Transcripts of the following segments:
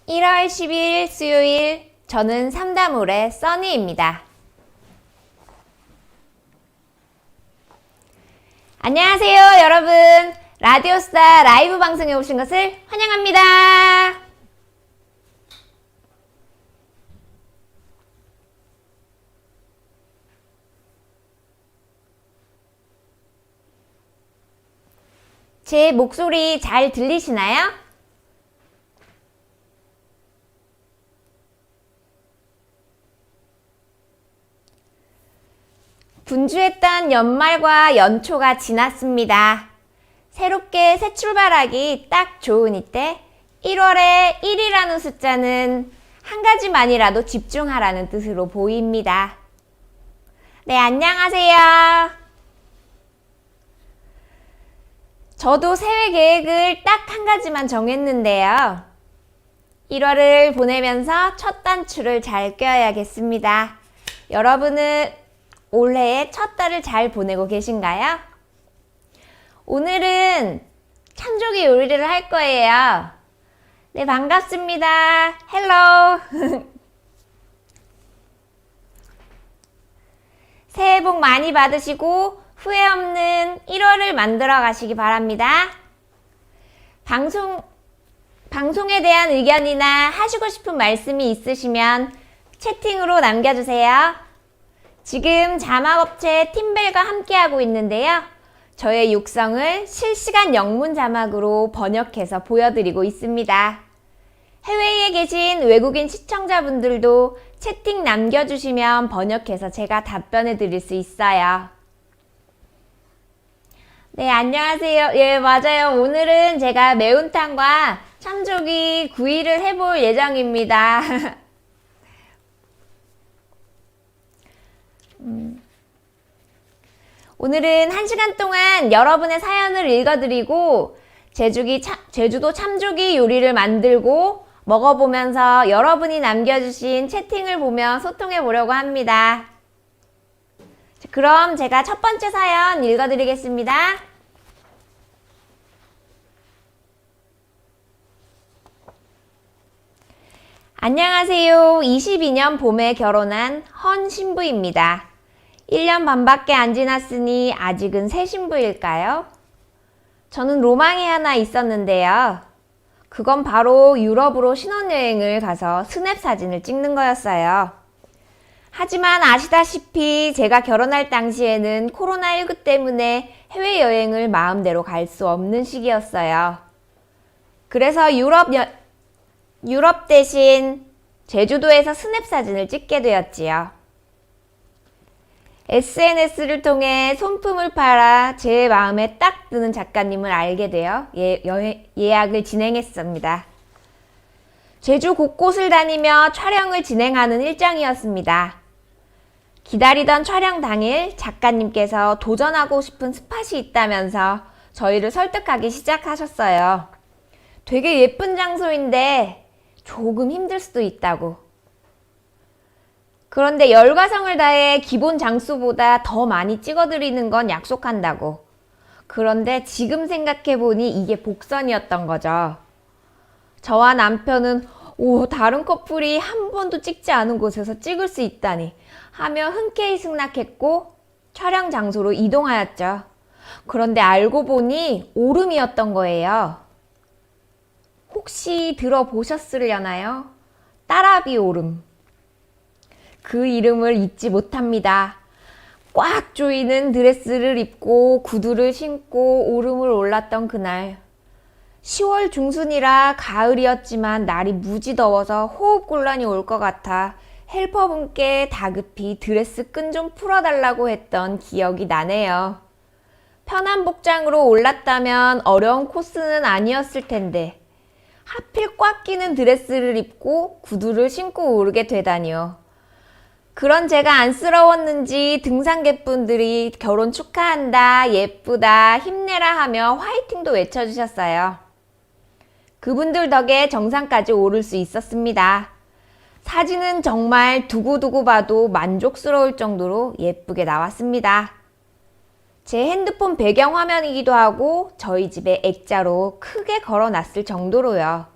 1월 10일 수요일, 저는 삼다물의 써니입니다. 안녕하세요, 여러분. 라디오스타 라이브 방송에 오신 것을 환영합니다. 제 목소리 잘 들리시나요? 분주했던 연말과 연초가 지났습니다. 새롭게 새 출발하기 딱 좋은 이때 1월에 1이라는 숫자는 한 가지만이라도 집중하라는 뜻으로 보입니다. 네, 안녕하세요. 저도 새해 계획을 딱 한 가지만 정했는데요. 1월을 보내면서 첫 단추를 잘 껴야겠습니다. 여러분은 올해의 첫 달을 잘 보내고 계신가요? 오늘은 참조기 요리를 할 거예요. 네, 반갑습니다. 헬로. 새해 복 많이 받으시고 후회 없는 1월을 만들어 가시기 바랍니다. 방송에 대한 의견이나 하시고 싶은 말씀이 있으시면 채팅으로 남겨주세요. 지금 자막업체 팀벨과 함께하고 있는데요. 저의 육성을 실시간 영문 자막으로 번역해서 보여드리고 있습니다. 해외에 계신 외국인 시청자분들도 채팅 남겨주시면 번역해서 제가 답변해 드릴 수 있어요. 네, 안녕하세요. 예, 맞아요. 오늘은 제가 매운탕과 참조기 구이를 해볼 예정입니다. 오늘은 1시간 동안 여러분의 사연을 읽어드리고 제주도 참조기 요리를 만들고 먹어보면서 여러분이 남겨주신 채팅을 보며 소통해 보려고 합니다. 그럼 제가 첫 번째 사연 읽어드리겠습니다. 안녕하세요. 22년 봄에 결혼한 헌 신부입니다. 1년 반밖에 안 지났으니 아직은 새 신부일까요? 저는 로망이 하나 있었는데요. 그건 바로 유럽으로 신혼여행을 가서 스냅 사진을 찍는 거였어요. 하지만 아시다시피 제가 결혼할 당시에는 코로나19 때문에 해외여행을 마음대로 갈 수 없는 시기였어요. 그래서 유럽 대신 제주도에서 스냅 사진을 찍게 되었지요. SNS를 통해 손품을 팔아 제 마음에 딱 드는 작가님을 알게 되어 예약을 진행했습니다. 제주 곳곳을 다니며 촬영을 진행하는 일정이었습니다. 기다리던 촬영 당일 작가님께서 도전하고 싶은 스팟이 있다면서 저희를 설득하기 시작하셨어요. 되게 예쁜 장소인데 조금 힘들 수도 있다고. 그런데 열과성을 다해 기본 장소보다 더 많이 찍어드리는 건 약속한다고. 그런데 지금 생각해보니 이게 복선이었던 거죠. 저와 남편은 다른 커플이 한 번도 찍지 않은 곳에서 찍을 수 있다니 하며 흔쾌히 승낙했고 촬영 장소로 이동하였죠. 그런데 알고 보니 오름이었던 거예요. 혹시 들어보셨으려나요? 따라비 오름. 그 이름을 잊지 못합니다. 꽉 조이는 드레스를 입고 구두를 신고 오름을 올랐던 그날. 10월 중순이라 가을이었지만 날이 무지 더워서 호흡곤란이 올 것 같아 헬퍼분께 다급히 드레스 끈 좀 풀어달라고 했던 기억이 나네요. 편한 복장으로 올랐다면 어려운 코스는 아니었을 텐데 하필 꽉 끼는 드레스를 입고 구두를 신고 오르게 되다니요. 그런 제가 안쓰러웠는지 등산객분들이 결혼 축하한다, 예쁘다, 힘내라 하며 화이팅도 외쳐주셨어요. 그분들 덕에 정상까지 오를 수 있었습니다. 사진은 정말 두고두고 봐도 만족스러울 정도로 예쁘게 나왔습니다. 제 핸드폰 배경화면이기도 하고 저희 집에 액자로 크게 걸어놨을 정도로요.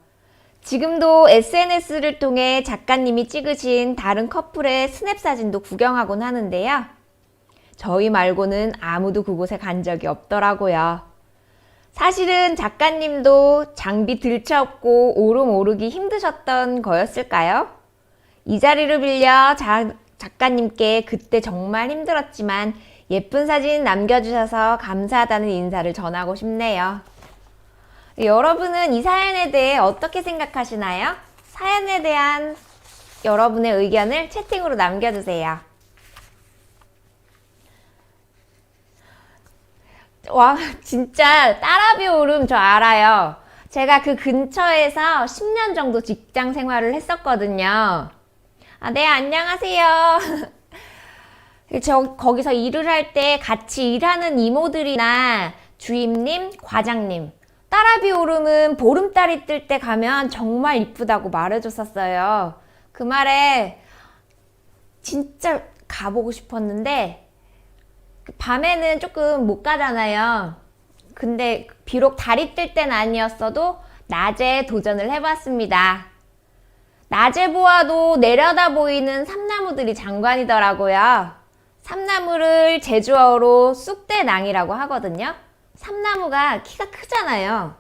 지금도 SNS를 통해 작가님이 찍으신 다른 커플의 스냅 사진도 구경하곤 하는데요. 저희 말고는 아무도 그곳에 간 적이 없더라고요. 사실은 작가님도 장비 들쳐업고 오름 오르기 힘드셨던 거였을까요? 이 자리를 빌려 작가님께 그때 정말 힘들었지만 예쁜 사진 남겨주셔서 감사하다는 인사를 전하고 싶네요. 여러분은 이 사연에 대해 어떻게 생각하시나요? 사연에 대한 여러분의 의견을 채팅으로 남겨주세요. 와, 진짜 따라비 오름 저 알아요. 제가 그 근처에서 10년 정도 직장 생활을 했었거든요. 네, 안녕하세요. 거기서 일을 할 때 같이 일하는 이모들이나 주임님, 과장님, 따라비 오름은 보름달이 뜰 때 가면 정말 이쁘다고 말해줬었어요. 그 말에 진짜 가보고 싶었는데 밤에는 조금 못 가잖아요. 근데 비록 달이 뜰 땐 아니었어도 낮에 도전을 해봤습니다. 낮에 보아도 내려다 보이는 삼나무들이 장관이더라고요. 삼나무를 제주어로 쑥대낭이라고 하거든요. 삼나무가 키가 크잖아요.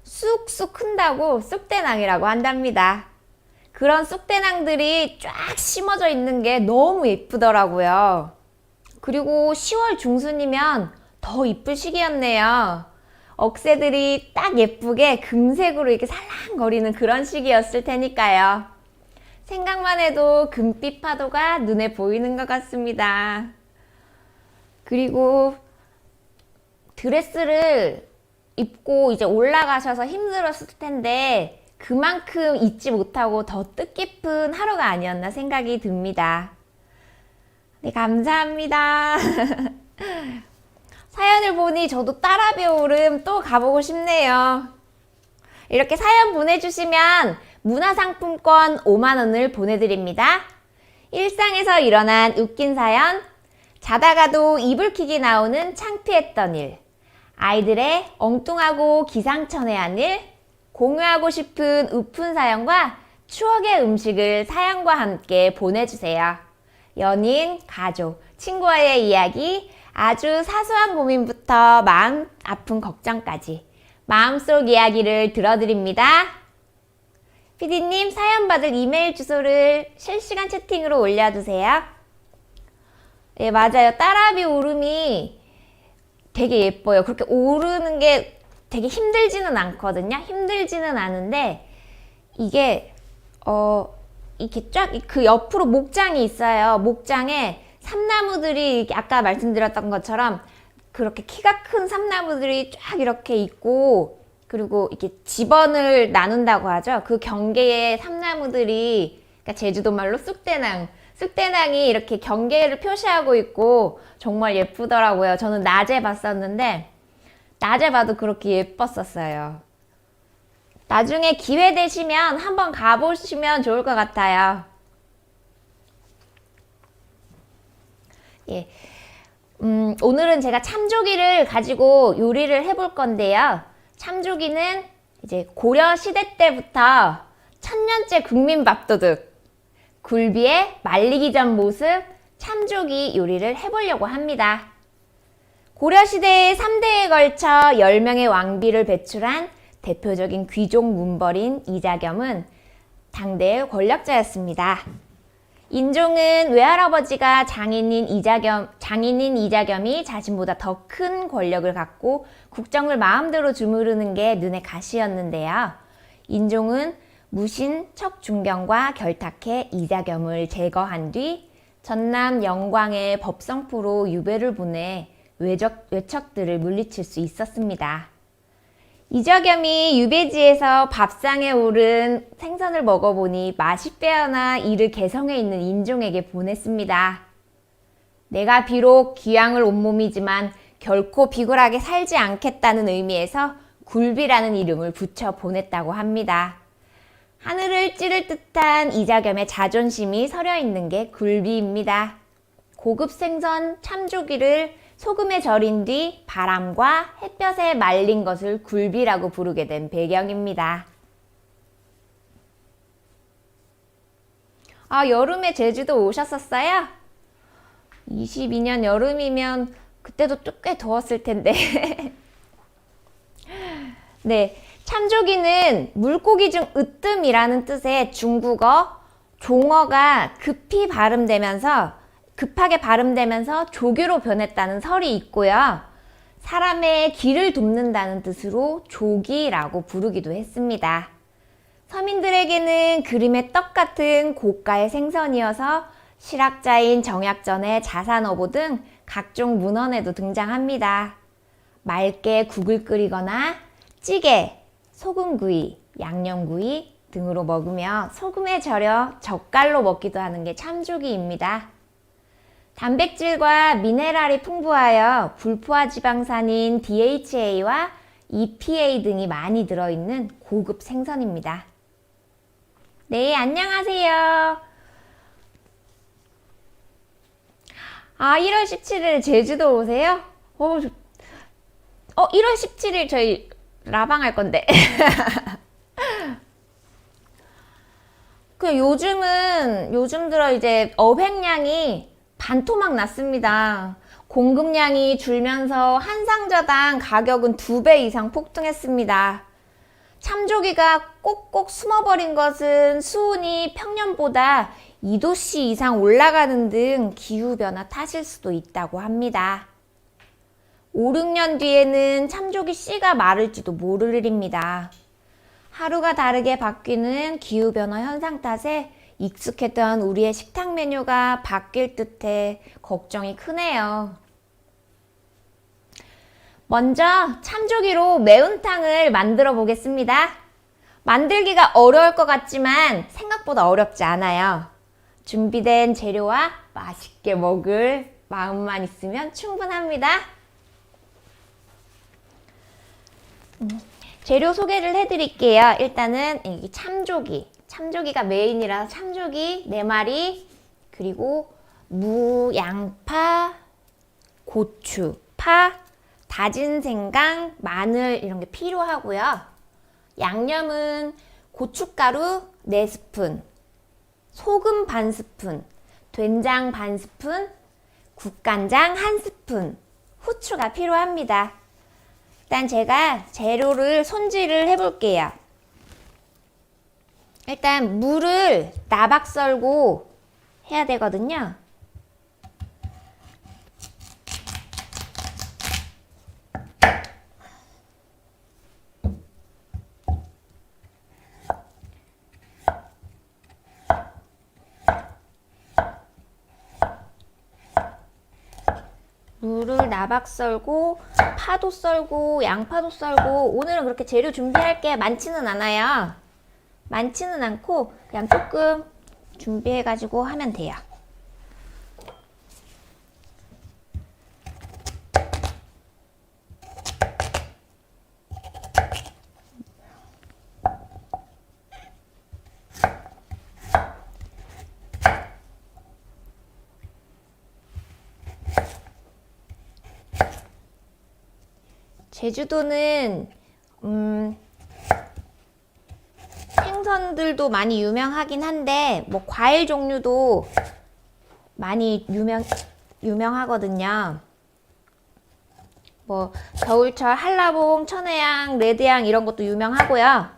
쑥쑥 큰다고 쑥대낭이라고 한답니다. 그런 쑥대낭들이 쫙 심어져 있는 게 너무 예쁘더라고요. 그리고 10월 중순이면 더 이쁠 시기였네요. 억새들이 딱 예쁘게 금색으로 이렇게 살랑거리는 그런 시기였을 테니까요. 생각만 해도 금빛 파도가 눈에 보이는 것 같습니다. 그리고 드레스를 입고 이제 올라가셔서 힘들었을 텐데 그만큼 잊지 못하고 더 뜻깊은 하루가 아니었나 생각이 듭니다. 네, 감사합니다. 사연을 보니 저도 따라비 오름 또 가보고 싶네요. 이렇게 사연 보내주시면 문화상품권 5만원을 보내드립니다. 일상에서 일어난 웃긴 사연, 자다가도 이불킥이 나오는 창피했던 일, 아이들의 엉뚱하고 기상천외한 일, 공유하고 싶은 우픈 사연과 추억의 음식을 사연과 함께 보내주세요. 연인, 가족, 친구와의 이야기, 아주 사소한 고민부터 마음 아픈 걱정까지 마음속 이야기를 들어드립니다. 피디님, 사연 받을 이메일 주소를 실시간 채팅으로 올려주세요. 네, 맞아요. 따라비 오름이 되게 예뻐요. 그렇게 오르는 게 되게 힘들지는 않거든요. 힘들지는 않은데 이게 이렇게 쫙 그 옆으로 목장이 있어요. 목장에 삼나무들이 아까 말씀드렸던 것처럼 그렇게 키가 큰 삼나무들이 쫙 이렇게 있고, 그리고 이렇게 집원을 나눈다고 하죠. 그 경계에 삼나무들이, 그러니까 제주도 말로 쑥대낭이 이렇게 경계를 표시하고 있고 정말 예쁘더라고요. 저는 낮에 봤었는데 낮에 봐도 그렇게 예뻤었어요. 나중에 기회 되시면 한번 가보시면 좋을 것 같아요. 예. 오늘은 제가 참조기를 가지고 요리를 해볼 건데요. 참조기는 이제 고려 시대 때부터 천년째 국민 밥도둑 굴비의 말리기 전 모습 참조기 요리를 해보려고 합니다. 고려시대의 3대에 걸쳐 10명의 왕비를 배출한 대표적인 귀족 문벌인 이자겸은 당대의 권력자였습니다. 인종은 외할아버지가 장인인 이자겸이 자신보다 더 큰 권력을 갖고 국정을 마음대로 주무르는 게 눈에 가시였는데요. 인종은 무신 척중경과 결탁해 이자겸을 제거한 뒤 전남 영광의 법성포로 유배를 보내 외척들을 물리칠 수 있었습니다. 이자겸이 유배지에서 밥상에 오른 생선을 먹어보니 맛이 빼어나 이를 개성에 있는 인종에게 보냈습니다. 내가 비록 귀양을 온몸이지만 결코 비굴하게 살지 않겠다는 의미에서 굴비라는 이름을 붙여 보냈다고 합니다. 하늘을 찌를 듯한 이자겸의 자존심이 서려 있는 게 굴비입니다. 고급 생선 참조기를 소금에 절인 뒤 바람과 햇볕에 말린 것을 굴비라고 부르게 된 배경입니다. 아, 여름에 제주도 오셨었어요? 22년 여름이면 그때도 꽤 더웠을 텐데. 네, 참조기는 물고기 중 으뜸이라는 뜻의 중국어 종어가 급하게 발음되면서 조교로 변했다는 설이 있고요. 사람의 길을 돕는다는 뜻으로 조기라고 부르기도 했습니다. 서민들에게는 그림의 떡 같은 고가의 생선이어서 실학자인 정약전의 자산어보 등 각종 문헌에도 등장합니다. 맑게 국을 끓이거나 찌개, 소금구이, 양념구이 등으로 먹으며 소금에 절여 젓갈로 먹기도 하는 게 참조기입니다. 단백질과 미네랄이 풍부하여 불포화 지방산인 DHA와 EPA 등이 많이 들어있는 고급 생선입니다. 네, 안녕하세요. 1월 17일 제주도 오세요? 1월 17일 저희 라방 할 건데. 요즘 들어 이제 어획량이 반토막 났습니다. 공급량이 줄면서 한 상자당 가격은 2배 이상 폭등했습니다. 참조기가 꼭꼭 숨어버린 것은 수온이 평년보다 2도씨 이상 올라가는 등 기후변화 탓일 수도 있다고 합니다. 5, 6년 뒤에는 참조기 씨가 마를지도 모를 일입니다. 하루가 다르게 바뀌는 기후변화 현상 탓에 익숙했던 우리의 식탁 메뉴가 바뀔 듯해 걱정이 크네요. 먼저 참조기로 매운탕을 만들어 보겠습니다. 만들기가 어려울 것 같지만 생각보다 어렵지 않아요. 준비된 재료와 맛있게 먹을 마음만 있으면 충분합니다. 재료 소개를 해드릴게요. 일단은 이 참조기가 메인이라서 참조기 4마리, 그리고 무, 양파, 고추, 파, 다진 생강, 마늘 이런 게 필요하고요. 양념은 고춧가루 4스푼, 소금 반 스푼, 된장 반 스푼, 국간장 1스푼, 후추가 필요합니다. 일단 제가 재료를 손질을 해볼게요. 일단 물을 나박 썰고 해야 되거든요. 물을 나박 썰고 파도 썰고 양파도 썰고, 오늘은 그렇게 재료 준비할 게 많지는 않아요. 많지는 않고 그냥 조금 준비해가지고 하면 돼요. 제주도는 생선들도 많이 유명하긴 한데 뭐 과일 종류도 많이 유명하거든요. 뭐 겨울철 한라봉, 천혜향, 레드향 이런 것도 유명하고요.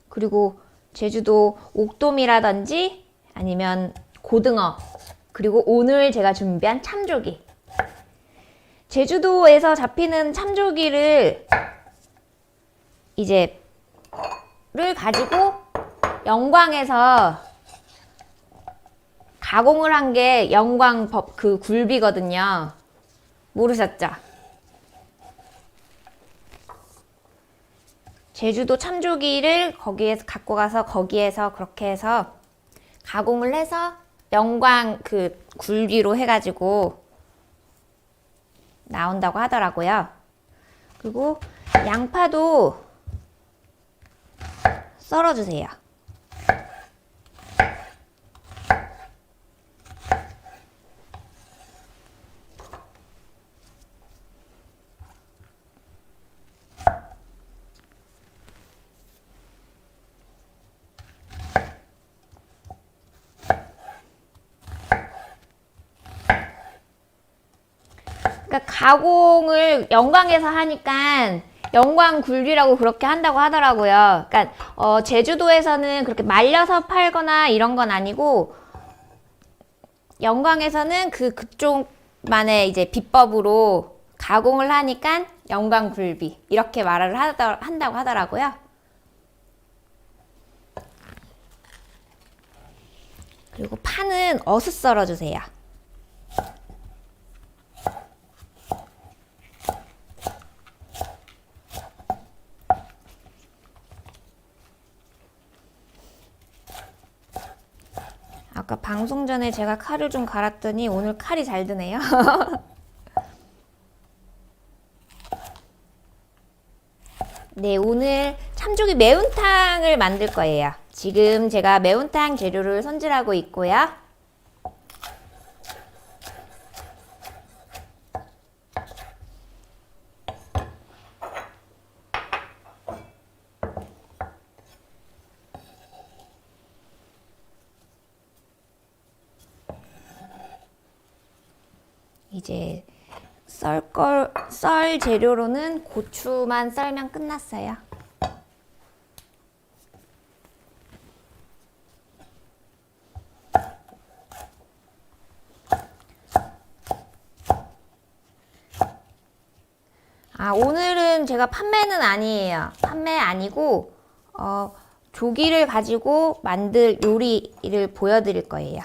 그리고 제주도 옥돔이라든지 아니면 고등어, 그리고 오늘 제가 준비한 참조기. 제주도에서 잡히는 참조기를 가지고 영광에서 가공을 한 게 영광 그 굴비거든요. 모르셨죠? 제주도 참조기를 거기에서 갖고 가서 거기에서 그렇게 해서 가공을 해서 영광 그 굴비로 해가지고 나온다고 하더라고요. 그리고 양파도 썰어주세요. 그러니까 가공을 영광에서 하니까 영광굴비라고 그렇게 한다고 하더라고요. 그러니까 제주도에서는 그렇게 말려서 팔거나 이런 건 아니고 영광에서는 그쪽만의 이제 비법으로 가공을 하니까 영광굴비 이렇게 말을 한다고 하더라고요. 그리고 파는 어슷 썰어주세요. 아까 방송 전에 제가 칼을 좀 갈았더니 오늘 칼이 잘 드네요. 네, 오늘 참조기 매운탕을 만들 거예요. 지금 제가 매운탕 재료를 손질하고 있고요. 이제 썰 재료로는 고추만 썰면 끝났어요. 오늘은 제가 판매는 아니에요. 판매 아니고 조기를 가지고 만들 요리를 보여드릴 거예요.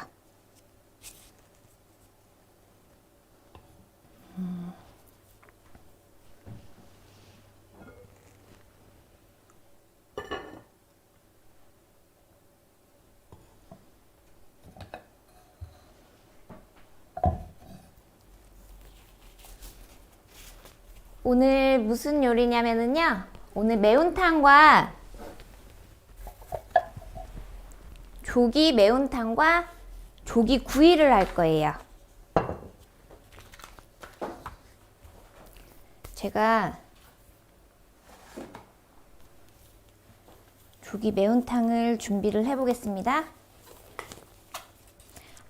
오늘 무슨 요리냐면요. 오늘 매운탕과 조기 매운탕과 조기 구이를 할 거예요. 제가 조기 매운탕을 준비를 해보겠습니다.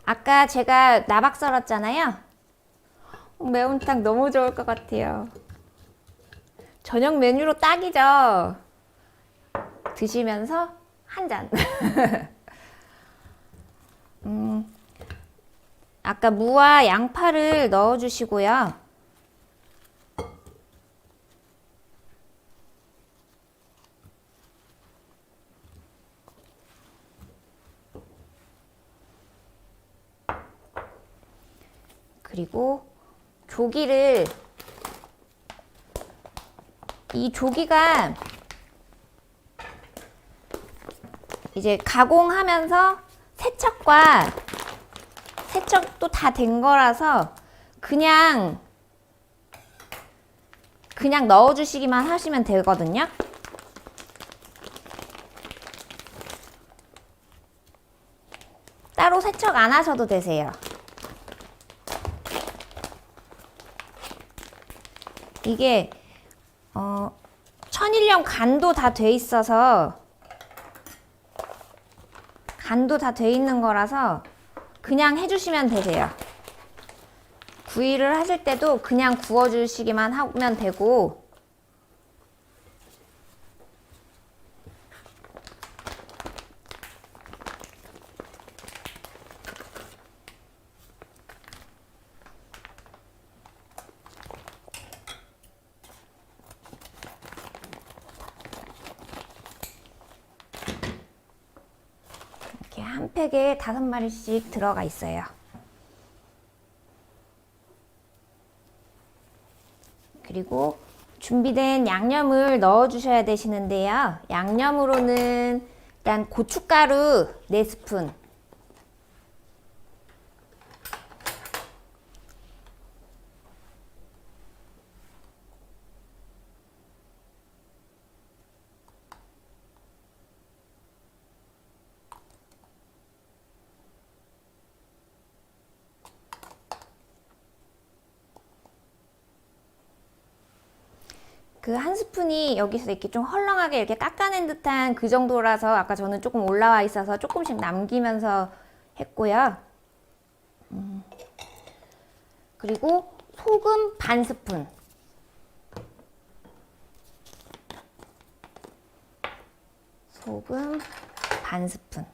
아까 제가 나박 썰었잖아요. 매운탕 너무 좋을 것 같아요. 저녁 메뉴로 딱이죠. 드시면서 한 잔. 아까 무와 양파를 넣어주시고요. 그리고 조기를 이 조기가 이제 가공하면서 세척도 다 된 거라서 그냥 넣어주시기만 하시면 되거든요. 따로 세척 안 하셔도 되세요. 이게 천일염 간도 다 돼 있어서 간도 다 돼 있는 거라서 그냥 해주시면 되세요. 구이를 하실 때도 그냥 구워주시기만 하면 되고 한 팩에 5마리씩 들어가 있어요. 그리고 준비된 양념을 넣어 주셔야 되시는데요. 양념으로는 일단 고춧가루 4스푼, 그 한 스푼이 여기서 이렇게 좀 헐렁하게 이렇게 깎아낸 듯한 그 정도라서 아까 저는 조금 올라와 있어서 조금씩 남기면서 했고요. 그리고 소금 반 스푼. 소금 반 스푼.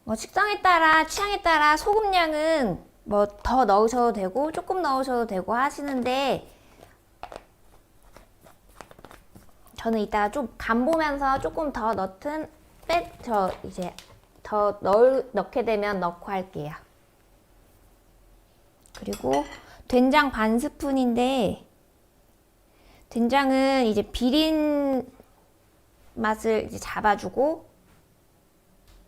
뭐 식성에 따라 취향에 따라 소금량은 뭐 더 넣으셔도 되고 조금 넣으셔도 되고 하시는데 저는 이따가 좀 간 보면서 조금 더 이제 더 넣게 되면 넣고 할게요. 그리고 된장 반 스푼인데 된장은 이제 비린 맛을 이제 잡아주고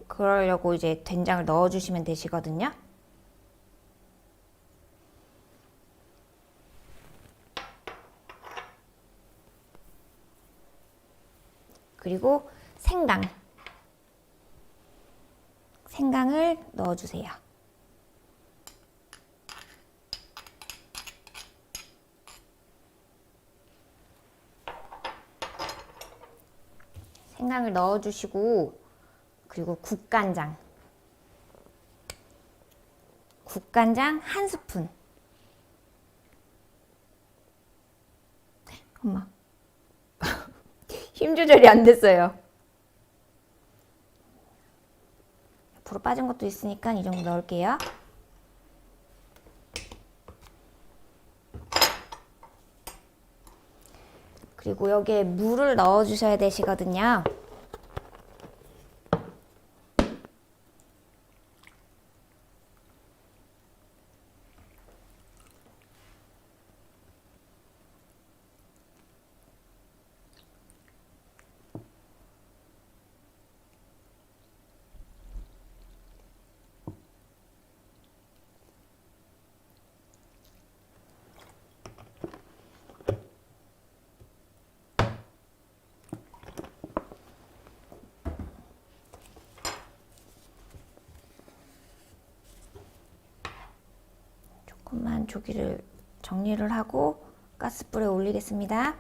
그러려고 이제 된장을 넣어주시면 되시거든요. 그리고 생강을 넣어주세요. 생강을 넣어주시고 그리고 국간장 한 스푼. 엄마 힘 조절이 안 됐어요. 불어 빠진 것도 있으니까 이 정도 넣을게요. 그리고 여기에 물을 넣어 주셔야 되시거든요. 조금만 조기를 정리를 하고 가스불에 올리겠습니다.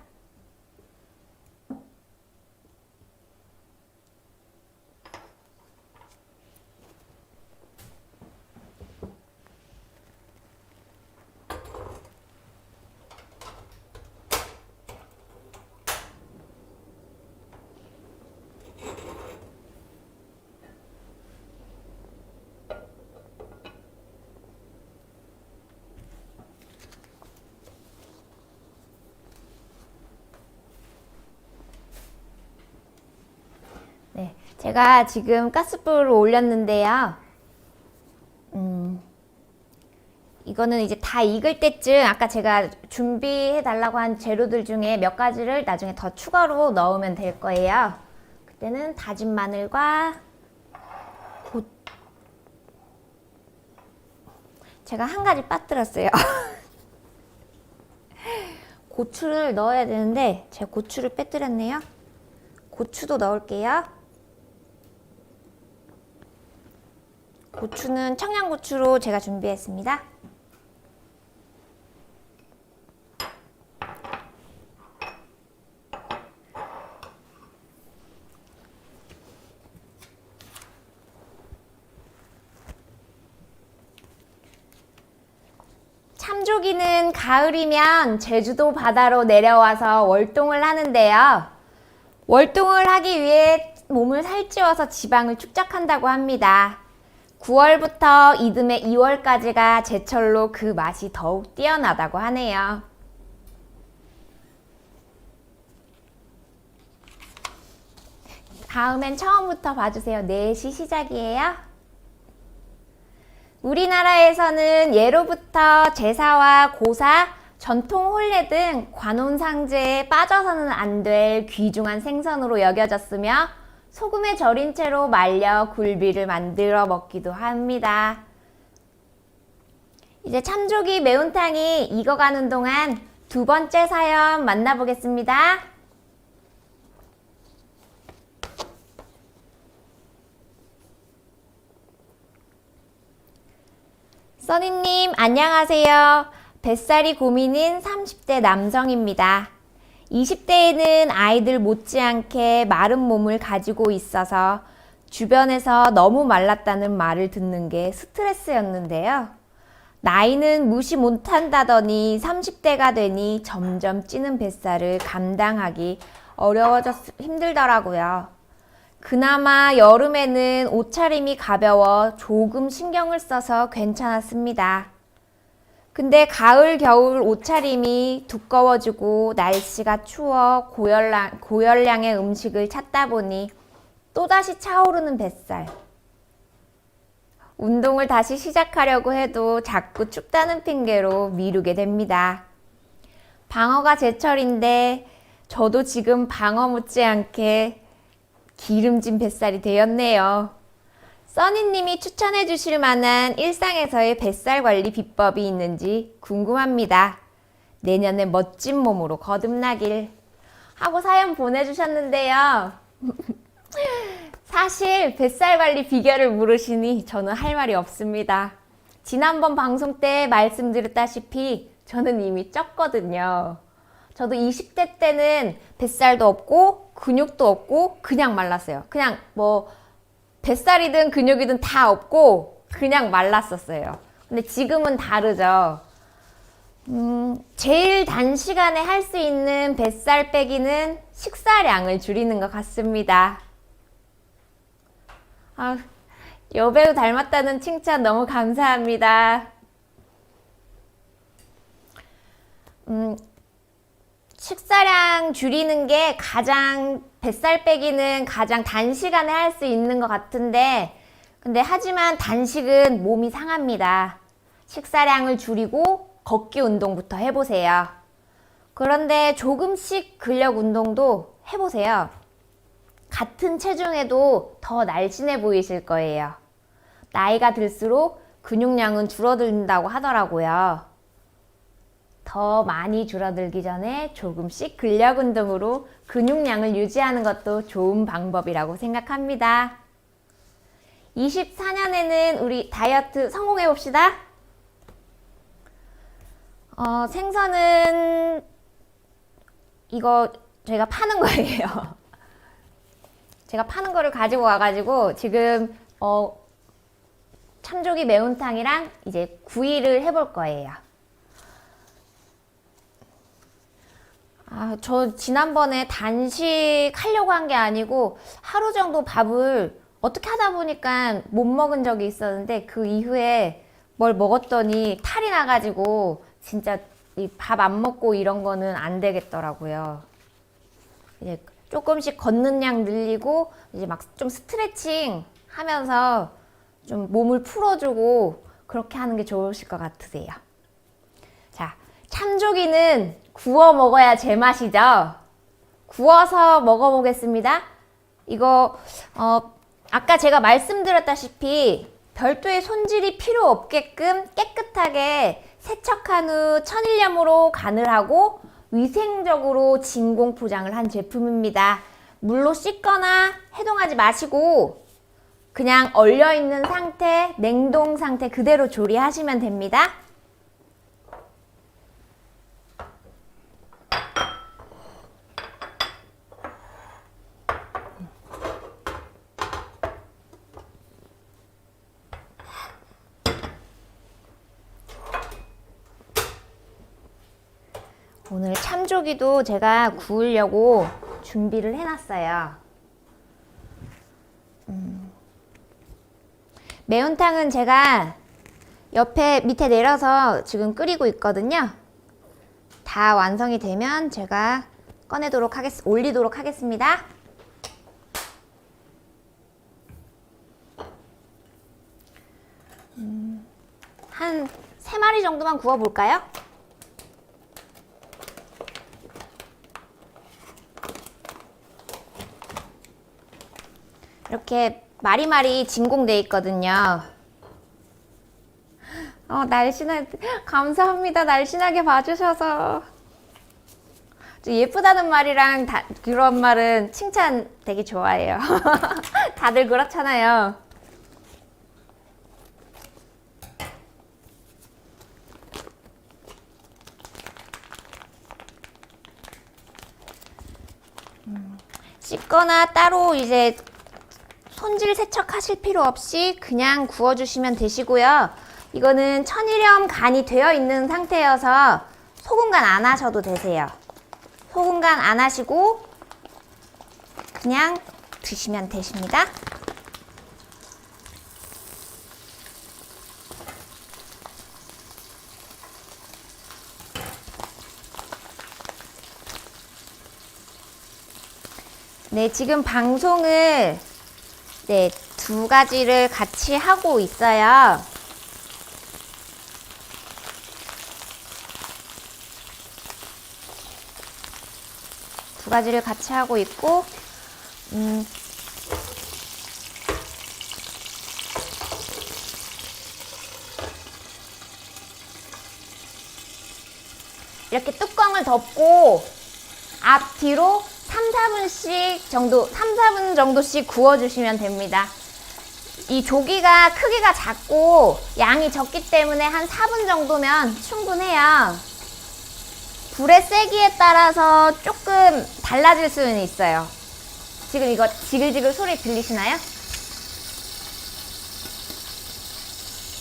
네, 제가 지금 가스불을 올렸는데요. 이거는 이제 다 익을 때쯤 아까 제가 준비해 달라고 한 재료들 중에 몇 가지를 나중에 더 추가로 넣으면 될 거예요. 그때는 다진 마늘과 제가 한 가지 빠뜨렸어요. 고추를 넣어야 되는데 제가 고추를 빼뜨렸네요. 고추도 넣을게요. 고추는 청양고추로 제가 준비했습니다. 참조기는 가을이면 제주도 바다로 내려와서 월동을 하는데요. 월동을 하기 위해 몸을 살찌워서 지방을 축적한다고 합니다. 9월부터 이듬해 2월까지가 제철로 그 맛이 더욱 뛰어나다고 하네요. 다음엔 처음부터 봐주세요. 4시 시작이에요. 우리나라에서는 예로부터 제사와 고사, 전통 혼례 등 관혼상제에 빠져서는 안 될 귀중한 생선으로 여겨졌으며 소금에 절인 채로 말려 굴비를 만들어 먹기도 합니다. 이제 참조기 매운탕이 익어가는 동안 두 번째 사연 만나보겠습니다. 써니님 안녕하세요. 뱃살이 고민인 30대 남성입니다. 20대에는 아이들 못지않게 마른 몸을 가지고 있어서 주변에서 너무 말랐다는 말을 듣는 게 스트레스였는데요. 나이는 무시 못한다더니 30대가 되니 점점 찌는 뱃살을 감당하기 힘들더라고요. 그나마 여름에는 옷차림이 가벼워 조금 신경을 써서 괜찮았습니다. 근데 가을, 겨울 옷차림이 두꺼워지고 날씨가 추워 고열량의 음식을 찾다 보니 또다시 차오르는 뱃살. 운동을 다시 시작하려고 해도 자꾸 춥다는 핑계로 미루게 됩니다. 방어가 제철인데 저도 지금 방어 못지않게 기름진 뱃살이 되었네요. 써니님이 추천해 주실 만한 일상에서의 뱃살 관리 비법이 있는지 궁금합니다. 내년에 멋진 몸으로 거듭나길 하고 사연 보내주셨는데요. 사실 뱃살 관리 비결을 물으시니 저는 할 말이 없습니다. 지난번 방송 때 말씀드렸다시피 저는 이미 쪘거든요. 저도 20대 때는 뱃살도 없고 근육도 없고 그냥 말랐어요. 그냥 뭐 뱃살이든 근육이든 다 없고 그냥 말랐었어요. 근데 지금은 다르죠. 제일 단시간에 할 수 있는 뱃살 빼기는 식사량을 줄이는 것 같습니다. 여배우 닮았다는 칭찬 너무 감사합니다. 식사량 줄이는 게 뱃살 빼기는 가장 단시간에 할 수 있는 것 같은데, 근데 하지만 단식은 몸이 상합니다. 식사량을 줄이고 걷기 운동부터 해보세요. 그런데 조금씩 근력 운동도 해보세요. 같은 체중에도 더 날씬해 보이실 거예요. 나이가 들수록 근육량은 줄어든다고 하더라고요. 더 많이 줄어들기 전에 조금씩 근력 운동으로 근육량을 유지하는 것도 좋은 방법이라고 생각합니다. 24년에는 우리 다이어트 성공해 봅시다. 생선은 이거 제가 파는 거예요. 제가 파는 거를 가지고 와가지고 지금 참조기 매운탕이랑 이제 구이를 해볼 거예요. 저 지난번에 단식 하려고 한 게 아니고 하루 정도 밥을 어떻게 하다 보니까 못 먹은 적이 있었는데 그 이후에 뭘 먹었더니 탈이 나가지고 진짜 밥 안 먹고 이런 거는 안 되겠더라고요. 이제 조금씩 걷는 양 늘리고 이제 막 좀 스트레칭 하면서 좀 몸을 풀어주고 그렇게 하는 게 좋으실 것 같으세요. 자, 참조기는 구워 먹어야 제맛이죠. 구워서 먹어보겠습니다. 이거 아까 제가 말씀드렸다시피 별도의 손질이 필요 없게끔 깨끗하게 세척한 후 천일염으로 간을 하고 위생적으로 진공 포장을 한 제품입니다. 물로 씻거나 해동하지 마시고 그냥 얼려있는 상태, 냉동 상태 그대로 조리하시면 됩니다. 오늘 참조기도 제가 구우려고 준비를 해놨어요. 매운탕은 제가 밑에 내려서 지금 끓이고 있거든요. 다 완성이 되면 제가 올리도록 하겠습니다. 한 3마리 정도만 구워볼까요? 이렇게 마리마리 진공돼 있거든요. 감사합니다. 날씬하게 봐주셔서. 예쁘다는 말이랑 그런 말은 칭찬 되게 좋아해요. 다들 그렇잖아요. 씻거나 따로 이제 손질 세척하실 필요 없이 그냥 구워주시면 되시고요. 이거는 천일염 간이 되어 있는 상태여서 소금 간 안 하셔도 되세요. 소금 간 안 하시고 그냥 드시면 되십니다. 네, 지금 방송을 네, 두 가지를 같이 하고 있어요. 두 가지를 같이 하고 있고, 이렇게 뚜껑을 덮고 앞뒤로 3, 4분 정도씩 구워주시면 됩니다. 이 조기가 크기가 작고 양이 적기 때문에 한 4분 정도면 충분해요. 불의 세기에 따라서 조금 달라질 수는 있어요. 지금 이거 지글지글 소리 들리시나요?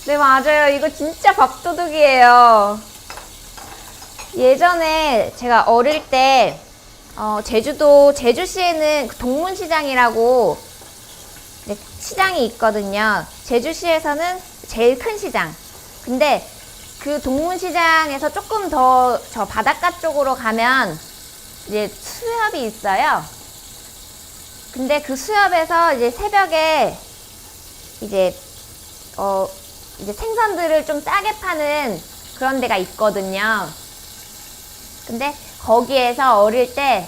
네, 맞아요. 이거 진짜 밥도둑이에요. 예전에 제가 어릴 때 제주도 제주시에는 동문시장이라고 시장이 있거든요. 제주시에서는 제일 큰 시장. 근데 그 동문시장에서 조금 더 저 바닷가 쪽으로 가면 이제 수협이 있어요. 근데 그 수협에서 이제 새벽에 이제 생선들을 좀 싸게 파는 그런 데가 있거든요. 근데 거기에서 어릴 때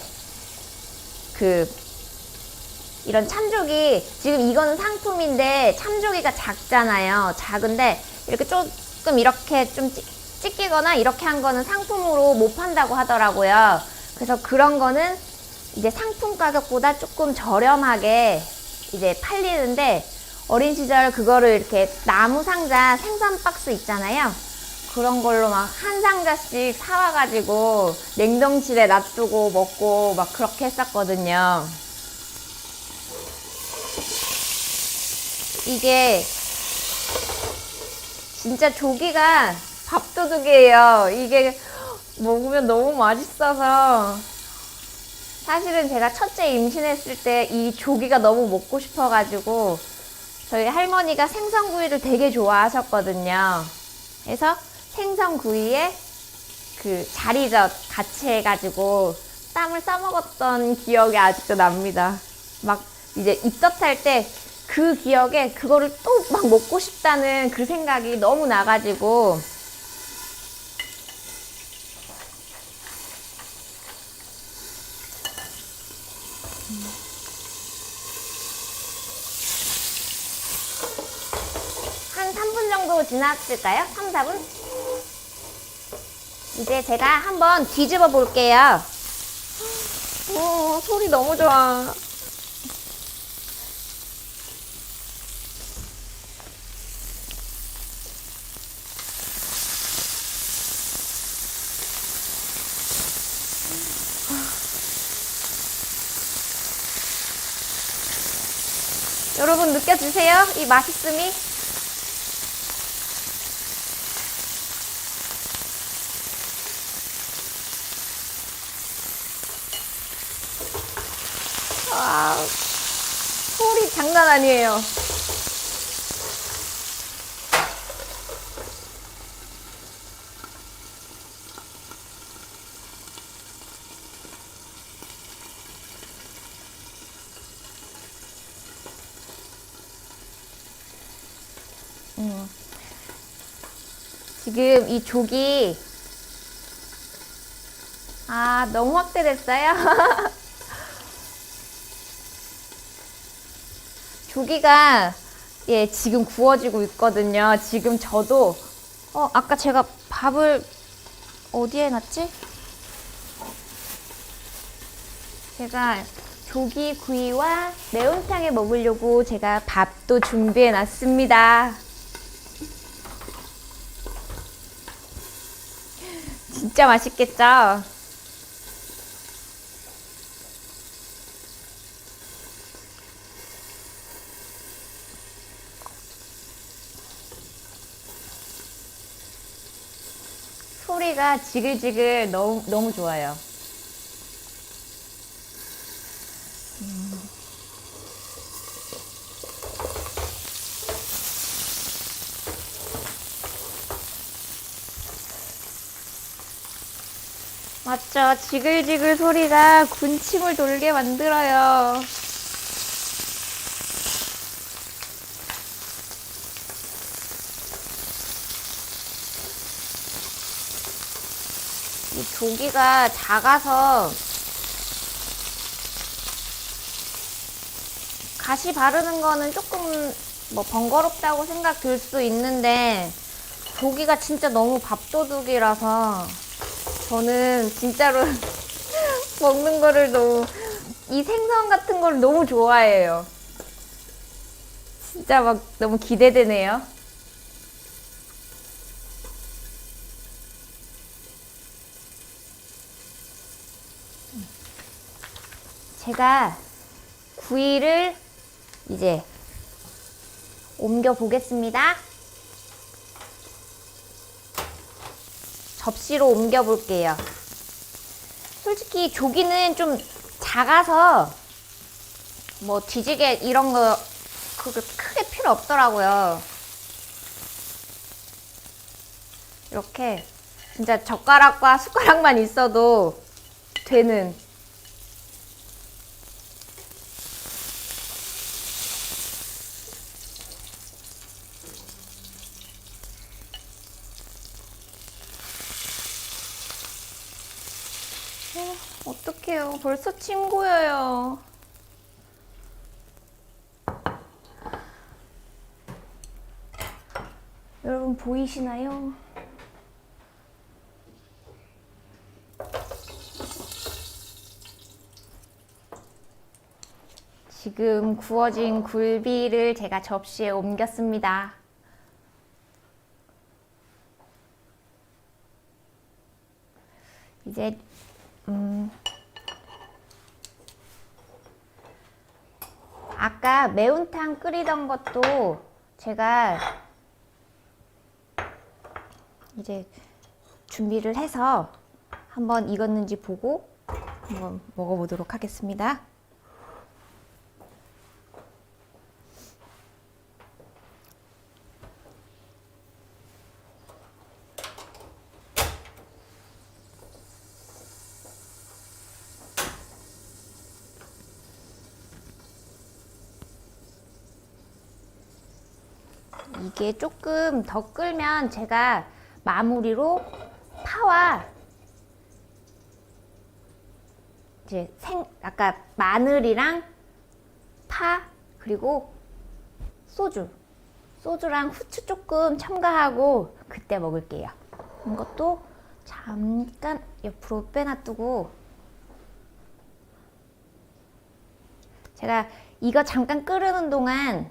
이런 참조기, 지금 이거는 상품인데 참조기가 작잖아요. 작은데 이렇게 조금 이렇게 좀 찢기거나 이렇게 한 거는 상품으로 못 판다고 하더라고요. 그래서 그런 거는 이제 상품 가격보다 조금 저렴하게 이제 팔리는데, 어린 시절 그거를 이렇게 나무 상자 생선 박스 있잖아요. 그런 걸로 막 한 상자씩 사와가지고 냉동실에 놔두고 먹고 막 그렇게 했었거든요. 이게 진짜 조기가 밥도둑이에요. 이게 먹으면 너무 맛있어서, 사실은 제가 첫째 임신했을 때 이 조기가 너무 먹고 싶어가지고 저희 할머니가 생선구이를 되게 좋아하셨거든요. 그래서 생선구이에 자리젓 같이 해가지고 땀을 싸먹었던 기억이 아직도 납니다. 막 이제 입덧할 때 그 기억에 그거를 또 막 먹고 싶다는 그 생각이 너무 나가지고. 한 3분 정도 지났을까요? 3, 4분? 이제 제가 한번 뒤집어 볼게요. 오, 소리 너무 좋아. 여러분 느껴지세요? 이 맛있음이? 와, 소리 장난 아니에요. 지금 이 조기 너무 확대됐어요. 조기가 지금 구워지고 있거든요. 지금 저도 아까 제가 밥을 어디에 놨지? 제가 조기 구이와 매운탕에 먹으려고 제가 밥도 준비해 놨습니다. 진짜 맛있겠죠? 소리가 지글지글 너무 좋아요. 맞죠? 지글지글 소리가 군침을 돌게 만들어요. 이 조기가 작아서 가시 바르는 거는 조금 뭐 번거롭다고 생각 들 수도 있는데, 조기가 진짜 너무 밥도둑이라서 저는 진짜로 먹는 거를 이 생선 같은 걸 너무 좋아해요. 진짜 막 너무 기대되네요. 제가 구이를 이제 옮겨 보겠습니다. 접시로 옮겨 볼게요. 솔직히 조기는 좀 작아서 뭐 뒤지게 이런 거 크게 필요 없더라고요. 이렇게 진짜 젓가락과 숟가락만 있어도 되는. 어떡해요. 벌써 침 고여요. 여러분 보이시나요? 지금 구워진 굴비를 제가 접시에 옮겼습니다. 이제 아까 매운탕 끓이던 것도 제가 이제 준비를 해서 한번 익었는지 보고 한번 먹어보도록 하겠습니다. 이게 조금 더 끓면 제가 마무리로 파와 이제 아까 마늘이랑 파 그리고 소주랑 후추 조금 첨가하고 그때 먹을게요. 이것도 잠깐 옆으로 빼놔두고 제가 이거 잠깐 끓이는 동안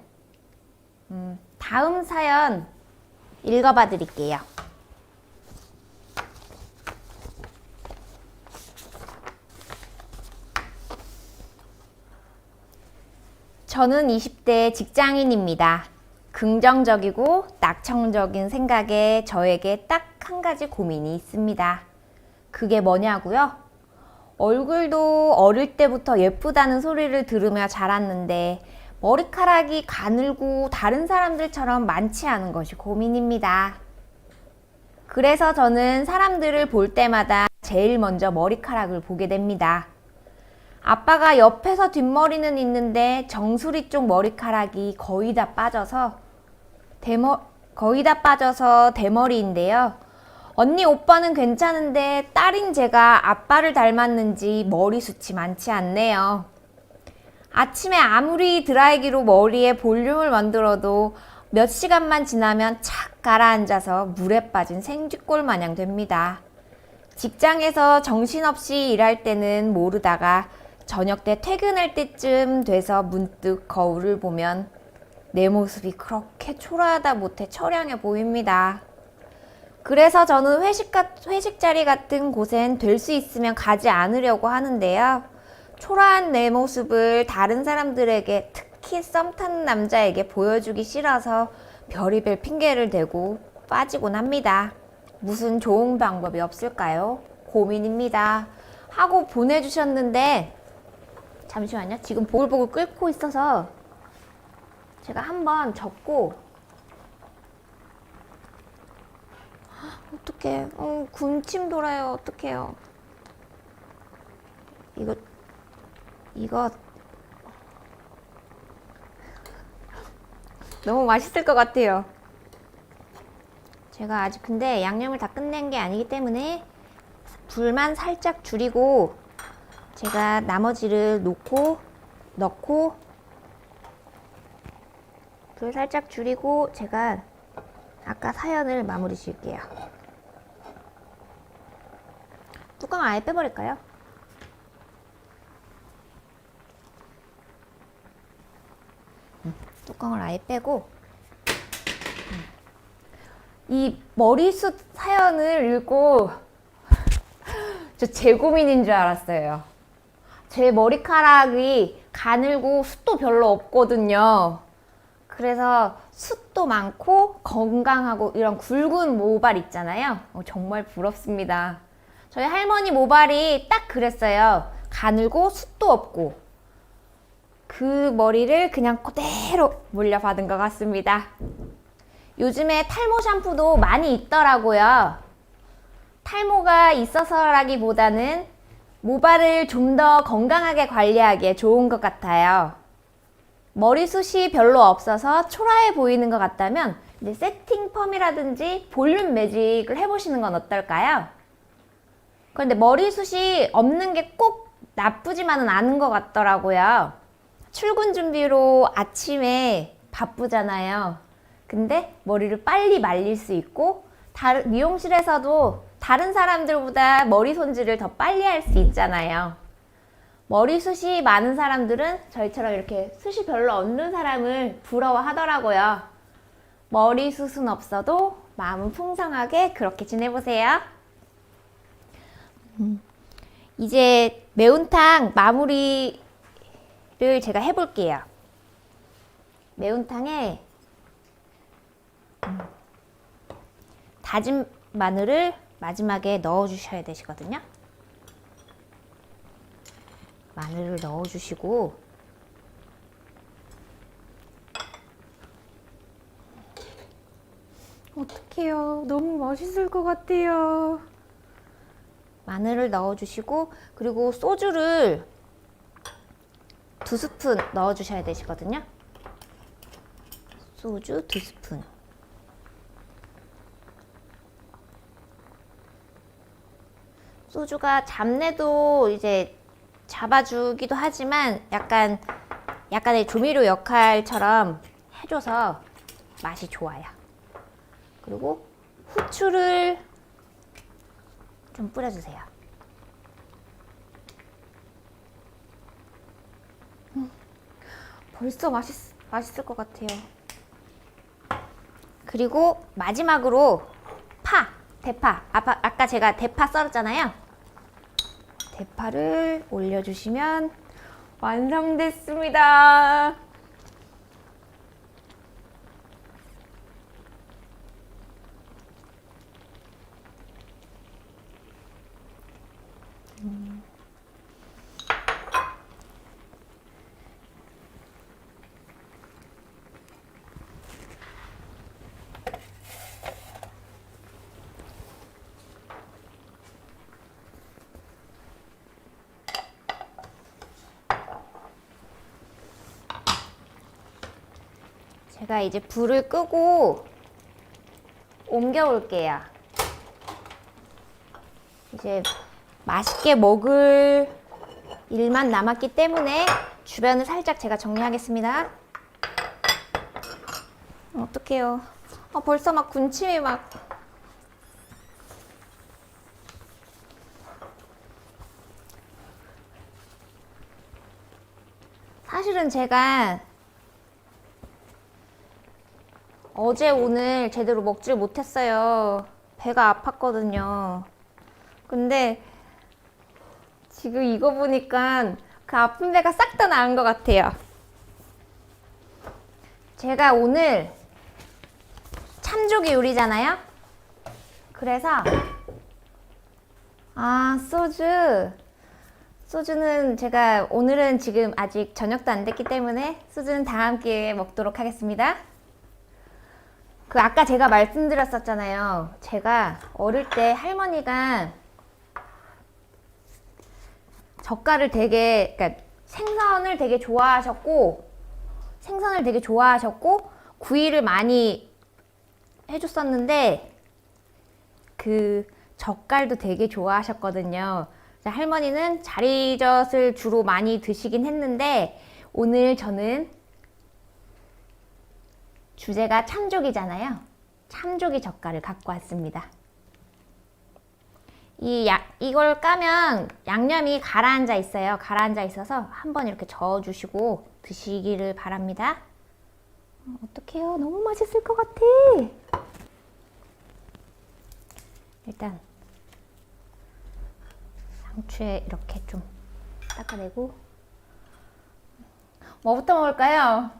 다음 사연 읽어봐 드릴게요. 저는 20대 직장인입니다. 긍정적이고 낙천적인 생각에 저에게 딱 한 가지 고민이 있습니다. 그게 뭐냐고요? 얼굴도 어릴 때부터 예쁘다는 소리를 들으며 자랐는데 머리카락이 가늘고 다른 사람들처럼 많지 않은 것이 고민입니다. 그래서 저는 사람들을 볼 때마다 제일 먼저 머리카락을 보게 됩니다. 아빠가 옆에서 뒷머리는 있는데 정수리 쪽 머리카락이 거의 다 빠져서 대머리인데요. 언니 오빠는 괜찮은데 딸인 제가 아빠를 닮았는지 머리숱이 많지 않네요. 아침에 아무리 드라이기로 머리에 볼륨을 만들어도 몇 시간만 지나면 착 가라앉아서 물에 빠진 생쥐꼴 마냥 됩니다. 직장에서 정신없이 일할 때는 모르다가 저녁 때 퇴근할 때쯤 돼서 문득 거울을 보면 내 모습이 그렇게 초라하다 못해 처량해 보입니다. 그래서 저는 회식 자리 같은 곳엔 될 수 있으면 가지 않으려고 하는데요. 초라한 내 모습을 다른 사람들에게, 특히 썸 타는 남자에게 보여주기 싫어서 별의별 핑계를 대고 빠지곤 합니다. 무슨 좋은 방법이 없을까요? 고민입니다. 하고 보내주셨는데, 잠시만요. 지금 보글보글 끓고 있어서 제가 한번 접고, 어떡해. 군침 돌아요. 어떡해요. 이거 너무 맛있을 것 같아요. 제가 아직 근데 양념을 다 끝낸 게 아니기 때문에 불만 살짝 줄이고 제가 나머지를 넣고 불 살짝 줄이고 제가 아까 사연을 마무리 지을게요. 뚜껑 아예 빼버릴까요? 뚜껑을 아예 빼고 이 머리숱 사연을 읽고 저 제 고민인 줄 알았어요. 제 머리카락이 가늘고 숱도 별로 없거든요. 그래서 숱도 많고 건강하고 이런 굵은 모발 있잖아요. 정말 부럽습니다. 저희 할머니 모발이 딱 그랬어요. 가늘고 숱도 없고 그 머리를 그냥 그대로 물려받은 것 같습니다. 요즘에 탈모 샴푸도 많이 있더라고요. 탈모가 있어서라기보다는 모발을 좀 더 건강하게 관리하기에 좋은 것 같아요. 머리숱이 별로 없어서 초라해 보이는 것 같다면 세팅 펌이라든지 볼륨 매직을 해보시는 건 어떨까요? 그런데 머리숱이 없는 게 꼭 나쁘지만은 않은 것 같더라고요. 출근 준비로 아침에 바쁘잖아요. 근데 머리를 빨리 말릴 수 있고 미용실에서도 다른 사람들보다 머리 손질을 더 빨리 할 수 있잖아요. 머리숱이 많은 사람들은 저희처럼 이렇게 숱이 별로 없는 사람을 부러워하더라고요. 머리숱은 없어도 마음은 풍성하게 그렇게 지내보세요. 이제 매운탕 마무리를 제가 해볼게요. 매운탕에 다진 마늘을 마지막에 넣어주셔야 되시거든요. 마늘을 넣어주시고 어떡해요. 너무 맛있을 것 같아요. 마늘을 넣어주시고 그리고 소주를 2스푼 넣어주셔야 되시거든요. 소주 2스푼. 소주가 잡내도 이제 잡아주기도 하지만 약간의 조미료 역할처럼 해줘서 맛이 좋아요. 그리고 후추를 좀 뿌려주세요. 벌써 맛있을 것 같아요. 그리고 마지막으로 대파. 아까 제가 대파 썰었잖아요. 대파를 올려주시면 완성됐습니다. 제가 이제 불을 끄고 옮겨 올게요. 이제 맛있게 먹을 일만 남았기 때문에 주변을 살짝 제가 정리하겠습니다. 어떡해요. 벌써 막 군침이 막. 사실은 제가 어제 오늘 제대로 먹질 못했어요. 배가 아팠거든요. 근데 지금 이거 보니까 그 아픈 배가 싹 다 나은 것 같아요. 제가 오늘 참조기 요리잖아요. 그래서 소주는 제가 오늘은 지금 아직 저녁도 안 됐기 때문에 소주는 다음 기회에 먹도록 하겠습니다. 그 아까 제가 말씀드렸었잖아요. 제가 어릴 때 할머니가 젓갈을 그러니까 생선을 되게 좋아하셨고 구이를 많이 해줬었는데 그 젓갈도 되게 좋아하셨거든요. 할머니는 자리젓을 주로 많이 드시긴 했는데 오늘 저는 주제가 참조기잖아요. 참조기 젓갈을 갖고 왔습니다. 이걸 까면 양념이 가라앉아 있어요. 가라앉아 있어서 한번 이렇게 저어주시고 드시기를 바랍니다. 어떡해요? 너무 맛있을 것 같아. 일단 상추에 이렇게 좀 닦아내고 뭐부터 먹을까요?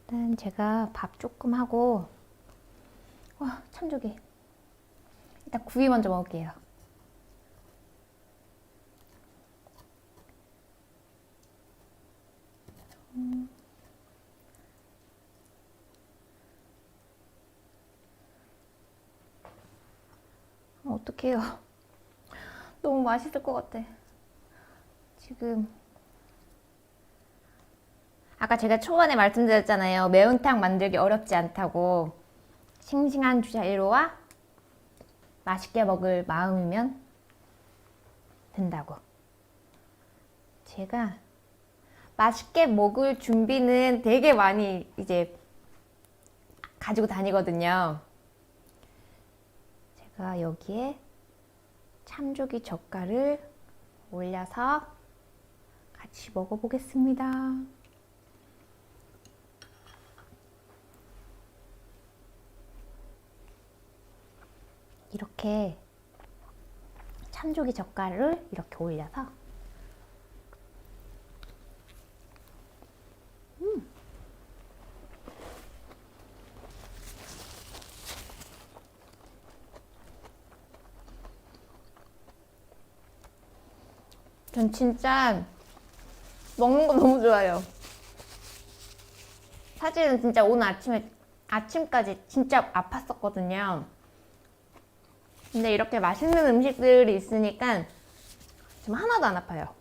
일단 제가 밥 조금 하고 와 참조기 일단 구이 먼저 먹을게요. 어떡해요. 너무 맛있을 것 같아. 지금 아까 제가 초반에 말씀드렸잖아요. 매운탕 만들기 어렵지 않다고. 싱싱한 재료와 맛있게 먹을 마음이면 된다고. 제가 맛있게 먹을 준비는 되게 많이 이제 가지고 다니거든요. 제가 여기에 참조기 젓갈을 올려서 같이 먹어보겠습니다. 이렇게 참조기 젓갈을 이렇게 올려서 전 진짜 먹는 거 너무 좋아요. 사실은 진짜 오늘 아침까지 진짜 아팠었거든요. 근데 이렇게 맛있는 음식들이 있으니까 지금 하나도 안 아파요.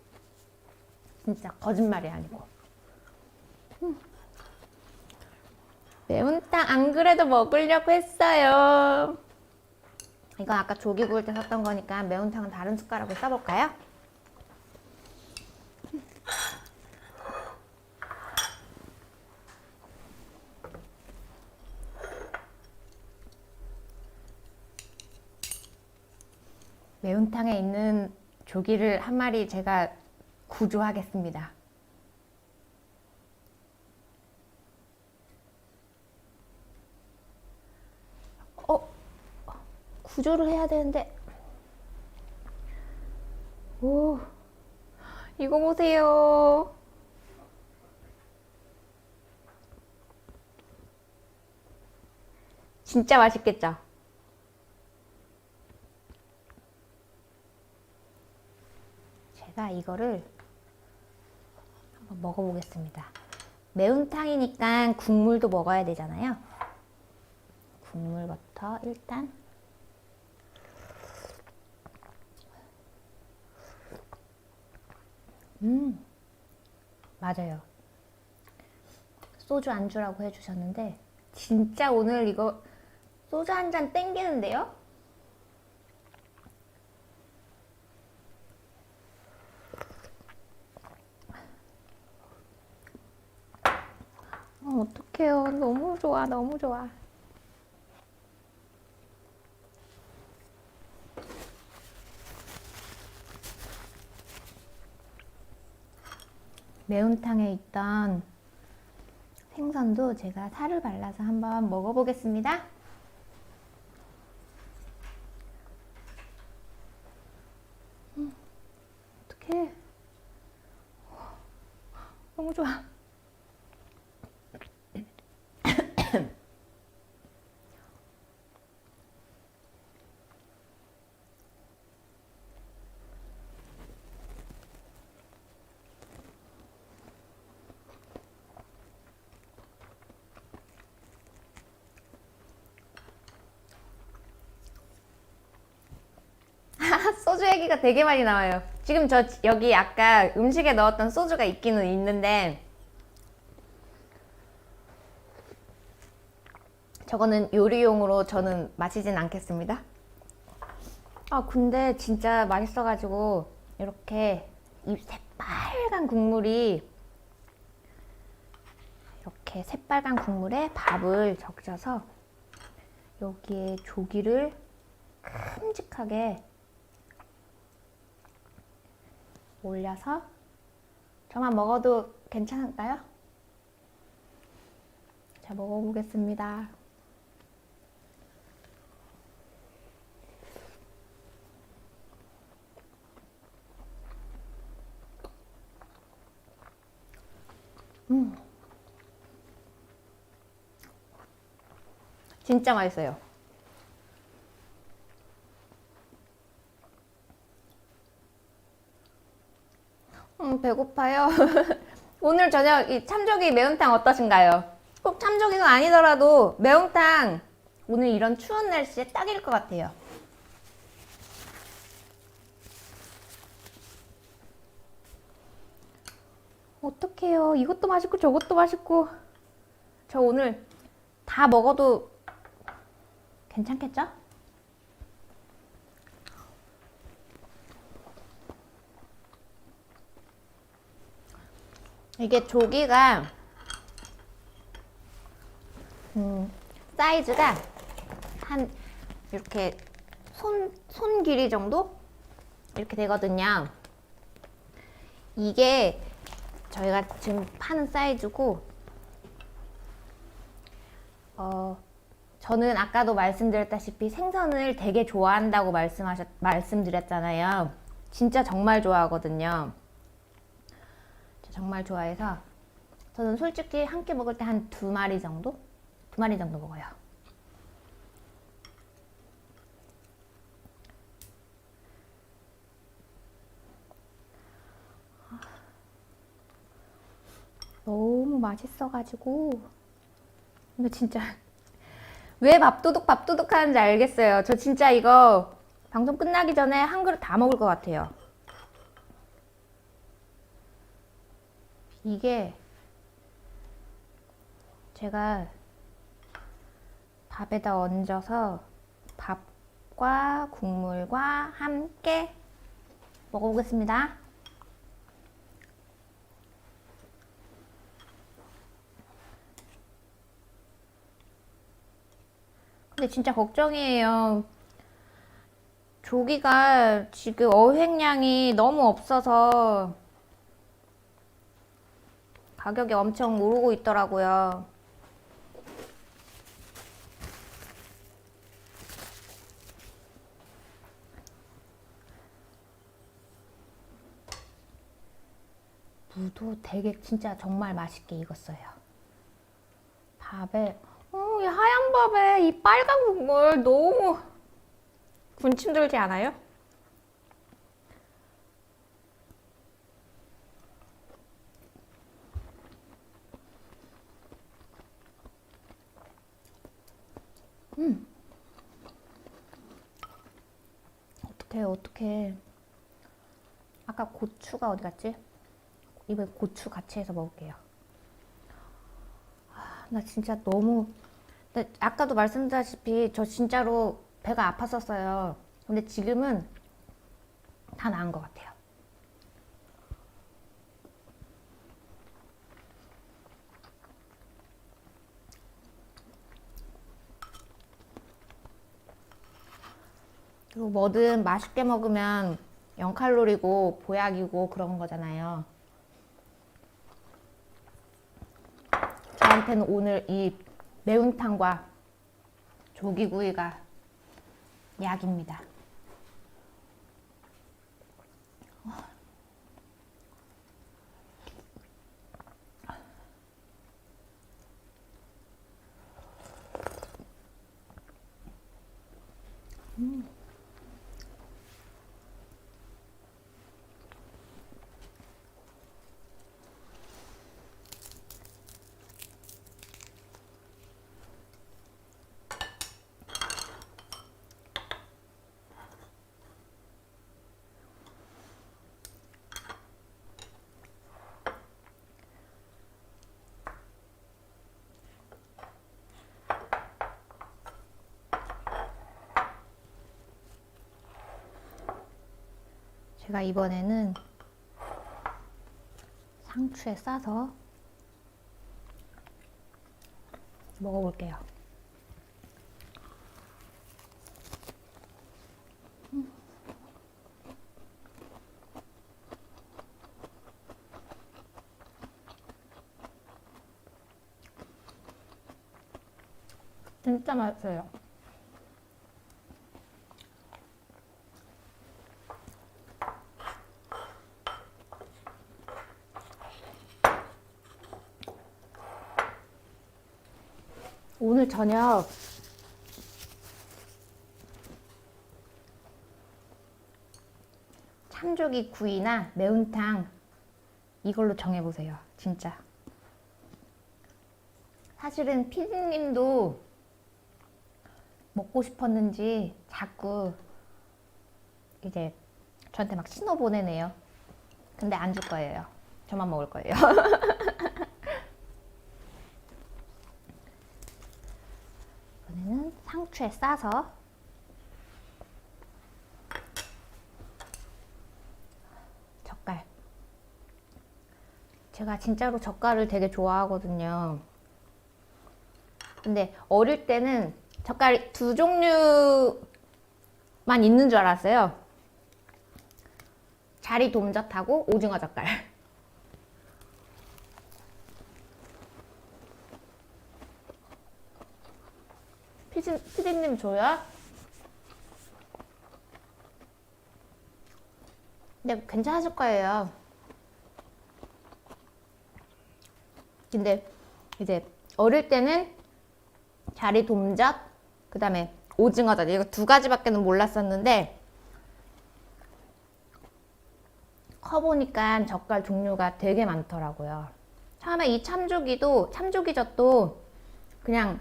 진짜 거짓말이 아니고. 매운탕 안 그래도 먹으려고 했어요. 이건 아까 조기 구울 때 샀던 거니까 매운탕은 다른 숟가락으로 써볼까요? 매운탕에 있는 조기를 한 마리 제가 구조하겠습니다. 구조를 해야 되는데. 오, 이거 보세요. 진짜 맛있겠죠? 제가 이거를 한번 먹어보겠습니다. 매운탕이니까 국물도 먹어야 되잖아요. 국물부터 일단 맞아요. 소주 안주라고 해주셨는데 진짜 오늘 이거 소주 한 잔 땡기는데요? 어떡해요. 너무 좋아, 너무 좋아. 매운탕에 있던 생선도 제가 살을 발라서 한번 먹어보겠습니다. 어떡해. 너무 좋아. 소주 얘기가 되게 많이 나와요. 지금 저 여기 아까 음식에 넣었던 소주가 있기는 있는데 저거는 요리용으로 저는 마시진 않겠습니다. 아 근데 진짜 맛있어가지고 이렇게 이 새빨간 국물이 이렇게 새빨간 국물에 밥을 적셔서 여기에 조기를 큼직하게 올려서 저만 먹어도 괜찮을까요? 자, 먹어보겠습니다. 진짜 맛있어요. 배고파요. 오늘 저녁 이 참조기 매운탕 어떠신가요? 꼭 참조기가 아니더라도 매운탕 오늘 이런 추운 날씨에 딱일 것 같아요. 어떡해요. 이것도 맛있고 저것도 맛있고 저 오늘 다 먹어도 괜찮겠죠? 이게 조기가 사이즈가 한 이렇게 손 길이 정도? 이렇게 되거든요. 이게 저희가 지금 파는 사이즈고 저는 아까도 말씀드렸다시피 생선을 되게 좋아한다고 말씀드렸잖아요. 진짜 정말 좋아하거든요. 정말 좋아해서 저는 솔직히 한 끼 먹을 때 한 2마리 정도? 2마리 정도 먹어요. 너무 맛있어가지고 근데 진짜 왜 밥도둑 하는지 알겠어요. 저 진짜 이거 방송 끝나기 전에 한 그릇 다 먹을 것 같아요. 이게 제가 밥에다 얹어서 밥과 국물과 함께 먹어보겠습니다. 근데 진짜 걱정이에요. 조기가 지금 어획량이 너무 없어서 가격이 엄청 오르고 있더라고요. 무도 되게 진짜 정말 맛있게 익었어요. 밥에 이 하얀 밥에 이 빨간 국물 너무 군침 돌지 않아요? 어떡해. 아까 고추가 어디 갔지? 이번에 고추 같이 해서 먹을게요. 나 진짜 너무 아까도 말씀드렸다시피 저 진짜로 배가 아팠었어요. 근데 지금은 다 나은 것 같아요. 그리고 뭐든 맛있게 먹으면 0칼로리고 보약이고 그런 거잖아요. 저한테는 오늘 이 매운탕과 조기구이가 약입니다. 제가 이번에는 상추에 싸서 먹어볼게요. 진짜 맛있어요. 오늘 저녁 참조기 구이나 매운탕 이걸로 정해보세요. 진짜. 사실은 피디님도 먹고 싶었는지 자꾸 이제 저한테 막 신호 보내네요. 근데 안 줄 거예요. 저만 먹을 거예요. 이번에는 상추에 싸서 젓갈. 제가 진짜로 젓갈을 되게 좋아하거든요. 근데 어릴 때는 젓갈 두 종류만 있는 줄 알았어요. 자리 돔젓하고 오징어 젓갈. 피디님 줘요? 근데 괜찮으실 거예요. 근데 이제 어릴 때는 자리 돔젓, 그 다음에 오징어젓 이거 두 가지밖에는 몰랐었는데 커보니까 젓갈 종류가 되게 많더라고요. 처음에 이 참조기젓도 그냥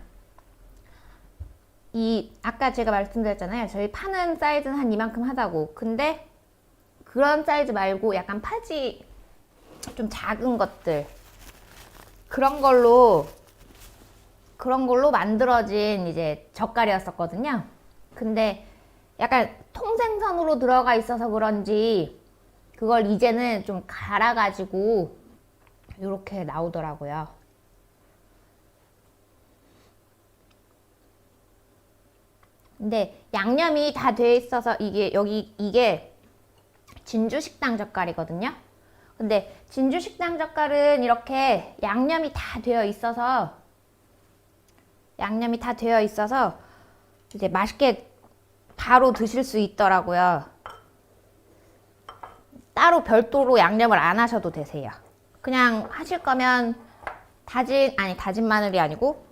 아까 제가 말씀드렸잖아요. 저희 파는 사이즈는 한 이만큼 하다고. 근데 그런 사이즈 말고 약간 파지 좀 작은 것들 그런 걸로 만들어진 이제 젓갈이었었거든요. 근데 약간 통생선으로 들어가 있어서 그런지 그걸 이제는 좀 갈아가지고 이렇게 나오더라고요. 근데 양념이 다 돼 있어서 이게 진주식당 젓갈이거든요. 근데 진주식당 젓갈은 이렇게 양념이 다 되어 있어서 이제 맛있게 바로 드실 수 있더라고요. 따로 별도로 양념을 안 하셔도 되세요. 그냥 하실 거면 다진 마늘이 아니고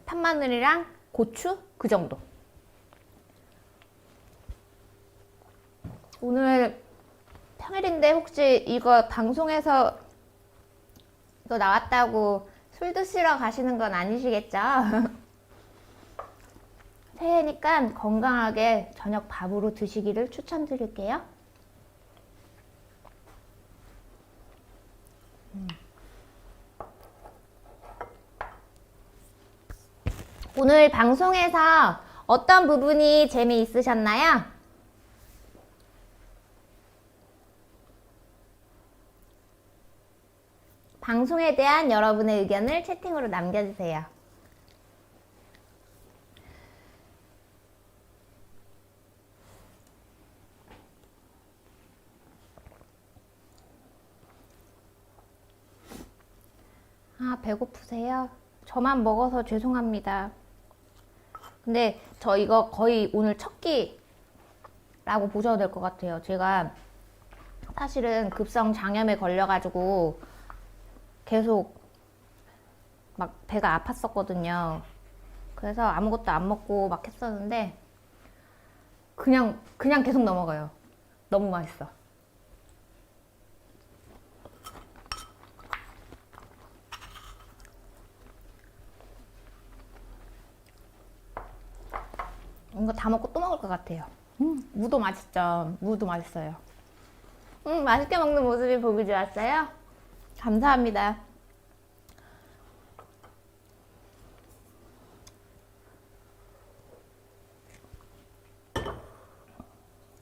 판마늘이랑 고추 그 정도. 오늘 평일인데 혹시 이거 방송에서 이거 나왔다고 술 드시러 가시는 건 아니시겠죠? 새해니까 건강하게 저녁 밥으로 드시기를 추천드릴게요. 오늘 방송에서 어떤 부분이 재미있으셨나요? 방송에 대한 여러분의 의견을 채팅으로 남겨주세요. 아, 배고프세요? 저만 먹어서 죄송합니다. 근데 저 이거 거의 오늘 첫 끼라고 보셔도 될 것 같아요. 제가 사실은 급성 장염에 걸려가지고 계속 막 배가 아팠었거든요. 그래서 아무것도 안 먹고 막 했었는데 그냥 계속 넘어가요. 너무 맛있어. 이거 다 먹고 또 먹을 것 같아요. 무도 맛있죠? 무도 맛있어요. 맛있게 먹는 모습이 보기 좋았어요? 감사합니다.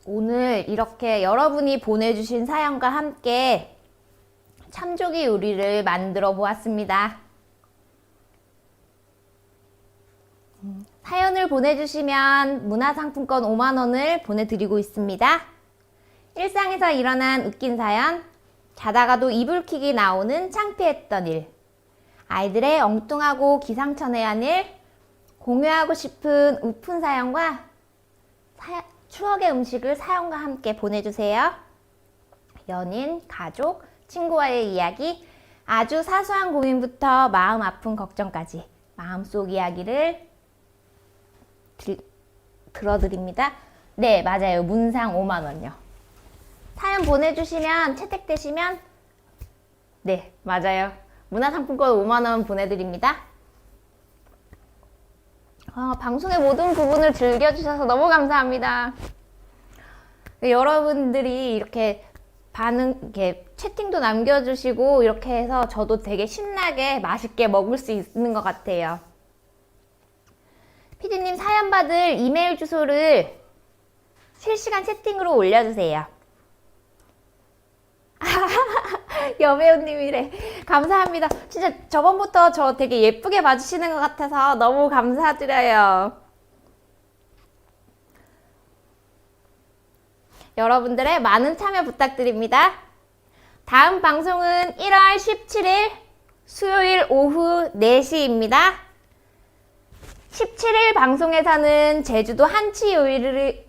오늘 이렇게 여러분이 보내주신 사연과 함께 참조기 요리를 만들어 보았습니다. 사연을 보내주시면 문화상품권 5만원을 보내드리고 있습니다. 일상에서 일어난 웃긴 사연, 자다가도 이불킥이 나오는 창피했던 일, 아이들의 엉뚱하고 기상천외한 일, 공유하고 싶은 우픈 사연과 추억의 음식을 사연과 함께 보내주세요. 연인, 가족, 친구와의 이야기, 아주 사소한 고민부터 마음 아픈 걱정까지 마음속 이야기를 들어드립니다. 네, 맞아요. 문상 5만원요. 사연 보내주시면 채택되시면 네, 맞아요. 문화상품권 5만원 보내드립니다. 방송의 모든 부분을 즐겨주셔서 너무 감사합니다. 여러분들이 이렇게 채팅도 남겨주시고 이렇게 해서 저도 되게 신나게 맛있게 먹을 수 있는 것 같아요. 피디님 사연 받을 이메일 주소를 실시간 채팅으로 올려주세요. 여배우님이래. 감사합니다. 진짜 저번부터 저 되게 예쁘게 봐주시는 것 같아서 너무 감사드려요. 여러분들의 많은 참여 부탁드립니다. 다음 방송은 1월 17일 수요일 오후 4시입니다. 17일 방송에서는 제주도 한치 요리를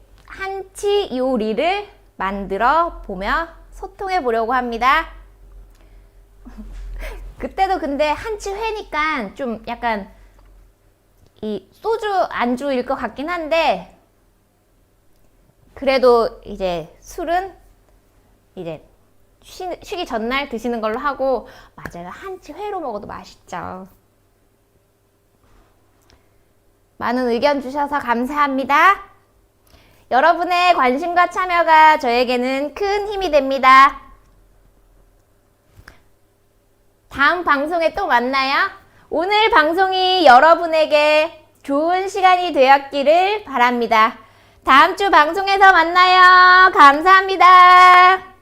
만들어 보며 소통해 보려고 합니다. 그때도 근데 한치 회니까 좀 약간 이 소주 안주일 것 같긴 한데, 그래도 이제 술은 이제 쉬기 전날 드시는 걸로 하고, 맞아요. 한치 회로 먹어도 맛있죠. 많은 의견 주셔서 감사합니다. 여러분의 관심과 참여가 저에게는 큰 힘이 됩니다. 다음 방송에 또 만나요. 오늘 방송이 여러분에게 좋은 시간이 되었기를 바랍니다. 다음 주 방송에서 만나요. 감사합니다.